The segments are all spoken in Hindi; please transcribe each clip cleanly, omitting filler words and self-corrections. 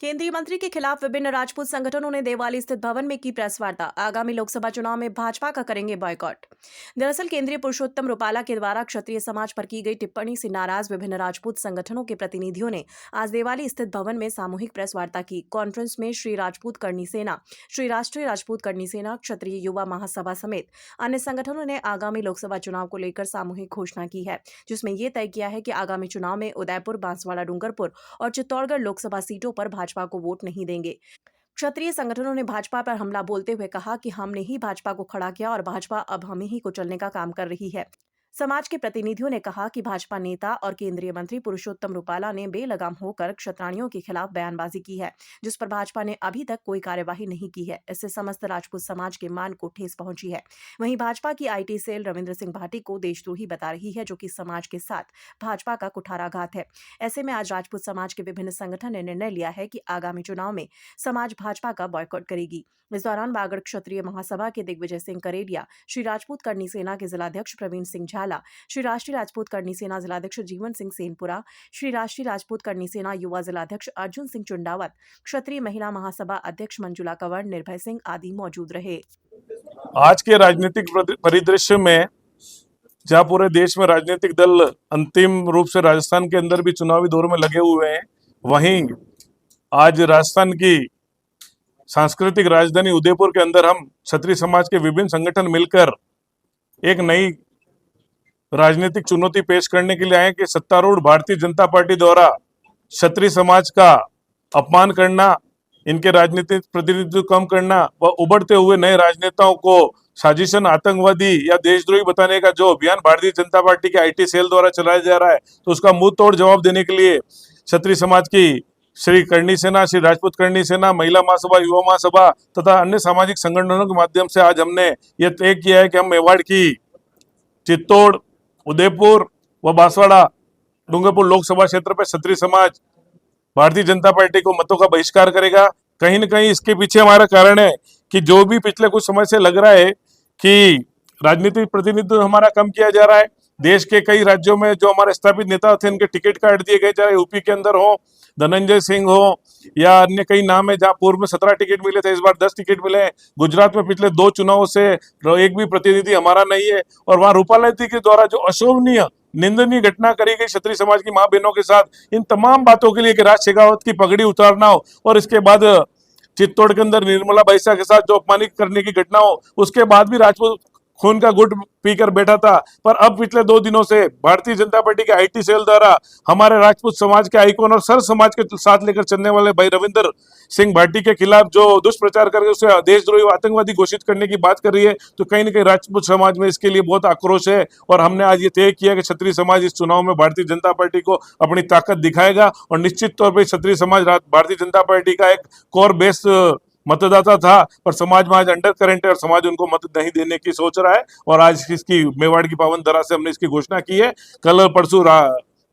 केंद्रीय मंत्री के खिलाफ विभिन्न राजपूत संगठनों ने देवाली स्थित भवन में की प्रेस वार्ता। आगामी लोकसभा चुनाव में भाजपा का करेंगे बॉयकॉट। दरअसल केंद्रीय पुरुषोत्तम रुपाला के द्वारा क्षत्रिय समाज पर की गई टिप्पणी से नाराज विभिन्न राजपूत संगठनों के प्रतिनिधियों ने आज देवाली स्थित भवन में सामूहिक प्रेस वार्ता की। कॉन्फ्रेंस में श्री राजपूत करनी सेना, श्री राष्ट्रीय राजपूत करनी सेना, क्षत्रिय युवा महासभा समेत अन्य संगठनों ने आगामी लोकसभा चुनाव को लेकर सामूहिक घोषणा की है, जिसमें यह तय किया है कि आगामी चुनाव में उदयपुर, बांसवाड़ा, डूंगरपुर और चित्तौड़गढ़ लोकसभा सीटों पर भाजपा को वोट नहीं देंगे। क्षत्रिय संगठनों ने भाजपा पर हमला बोलते हुए कहा कि हमने ही भाजपा को खड़ा किया और भाजपा अब हमें ही कुचलने का काम कर रही है। समाज के प्रतिनिधियों ने कहा कि भाजपा नेता और केंद्रीय मंत्री पुरुषोत्तम रुपाला ने बेलगाम होकर क्षत्राणियों के खिलाफ बयानबाजी की है, जिस पर भाजपा ने अभी तक कोई कार्यवाही नहीं की है। इससे समस्त राजपूत समाज के मान को ठेस पहुंची है। वहीं भाजपा की आईटी सेल रविंद्र सिंह भाटी को देशद्रोही बता रही है, जो कि समाज के साथ भाजपा का कुठाराघात है। ऐसे में आज राजपूत समाज के विभिन्न संगठन ने निर्णय लिया है कि आगामी चुनाव में समाज भाजपा का बॉयकॉट करेगी। इस दौरान बागड़ क्षत्रिय महासभा के दिग्विजय सिंह करेलिया, श्री राजपूत करनी सेना के जिलाध्यक्ष प्रवीण सिंह झाला, श्री राष्ट्रीय राजपूत करनी सेना जिलाध्यक्ष जीवन सिंह सेनपुरा, श्री राष्ट्रीय राजपूत करनी सेना युवा जिलाध्यक्ष अर्जुन सिंह चुंडावत, क्षत्रिय महिला महासभा अध्यक्ष मंजुला कंवर, निर्भय सिंह आदि मौजूद रहे। आज के राजनीतिक परिदृश्य में जहां पूरे देश में राजनीतिक दल अंतिम रूप से राजस्थान के अंदर भी चुनावी दौर में लगे हुए हैं, वहीं आज राजस्थान की सांस्कृतिक राजधानी उदयपुर के अंदर हम क्षत्रिय समाज के विभिन्न संगठन मिलकर एक नई राजनीतिक चुनौती पेश करने के लिए आए कि सत्तारूढ़ भारतीय जनता पार्टी द्वारा क्षत्रिय समाज का अपमान करना, इनके राजनीतिक प्रतिनिधित्व कम करना व उभरते हुए नए राजनेताओं को साजिशन, आतंकवादी या देशद्रोही बताने का जो अभियान भारतीय जनता पार्टी के आईटी सेल द्वारा चलाया जा रहा है, तो उसका मुंह तोड़ जवाब देने के लिए क्षत्रिय समाज की श्री करनी सेना, श्री राजपूत करनी सेना, महिला महासभा, युवा महासभा तथा अन्य सामाजिक संगठनों के माध्यम से आज हमने ये तय किया है कि हम मेवाड़ की चित्तौड़, उदयपुर व बांसवाड़ा, डूंगरपुर लोकसभा क्षेत्र पर क्षत्रिय समाज भारतीय जनता पार्टी को मतों का बहिष्कार करेगा। कहीं न कहीं इसके पीछे हमारा कारण है कि जो भी पिछले कुछ समय से लग रहा है कि राजनीतिक प्रतिनिधित्व हमारा कम किया जा रहा है। देश के कई राज्यों में जो हमारे स्थापित नेता थे, उनके टिकट काट दिए गए, चाहे यूपी के अंदर हो धनंजय सिंह हो या अन्य कई नाम है, जहां पूर्व में 17 टिकट मिले थे, इस बार 10 टिकट मिले हैं। गुजरात में पिछले 2 चुनावों से एक भी प्रतिनिधि हमारा नहीं है और वहां रूपाला जी के द्वारा जो अशोभनीय, निंदनीय घटना करी गई क्षत्रिय समाज की मां बहनों के साथ, इन तमाम बातों के लिए कि राज शेखावत की पगड़ी उतारना हो और इसके बाद चित्तौड़ के अंदर निर्मला बैसा के साथ जो अपमानित करने की घटना हो, उसके बाद भी राजपूत खून का घुट पीकर बैठा था। पर अब पिछले 2 दिनों से भारतीय जनता पार्टी के आईटी सेल द्वारा हमारे राजपूत समाज के आइकॉन और सर समाज के साथ लेकर चलने वाले भाई रविंद्र सिंह भाटी के खिलाफ जो दुष्प्रचार करके उसे देशद्रोही आतंकवादी घोषित करने की बात कर रही है, तो कहीं न कहीं राजपूत समाज में इसके लिए बहुत आक्रोश है। और हमने आज ये तय किया कि क्षत्रिय समाज इस चुनाव में भारतीय जनता पार्टी को अपनी ताकत दिखाएगा और निश्चित तौर पर क्षत्रिय समाज भारतीय जनता पार्टी का एक कोर बेस मतदाता था, पर समाज में आज अंडर करंट है और समाज उनको मत नहीं देने की सोच रहा है। और आज इसकी मेवाड़ की पावन धरा से हमने इसकी घोषणा की है। कल परसों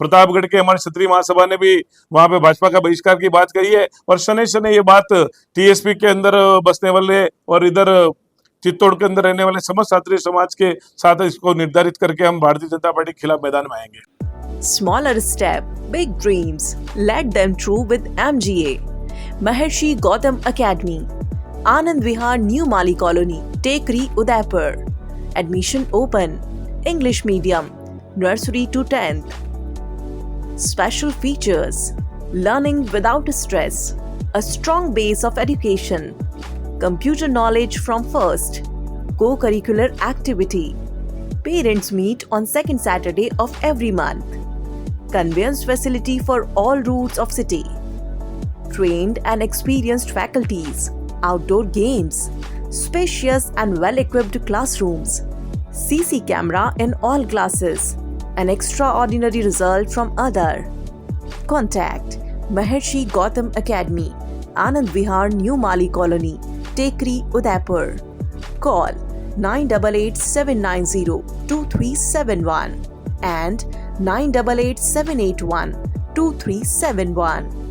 प्रतापगढ़ के हमारे क्षत्रिय महासभा ने भी वहां पे भाजपा का बहिष्कार की बात कही है और शनि शनि ये बात टीएसपी के अंदर बसने वाले और इधर चित्तौड़ के अंदर रहने वाले समस्त क्षत्रिय समाज के साथ इसको निर्धारित करके हम भारतीय जनता पार्टी के खिलाफ मैदान में आएंगे। Smaller step, big dreams, let them true with MGA. Maharshi Gautam Academy, Anand Vihar, New Mali Colony, Tekri, Udaipur. Admission open. English medium, nursery to 10th. Special features: learning without stress, a strong base of education, computer knowledge from first, co-curricular activity. Parents meet on second Saturday of every month. Conveyance facility for all routes of city. Trained and experienced faculties, outdoor games, spacious and well-equipped classrooms, CC camera in all classes, an extraordinary result from other. Contact Maharshi Gautam Academy, Anand Vihar, New Mali Colony, Tekri, Udaipur. Call 9887902371 and 9887812371.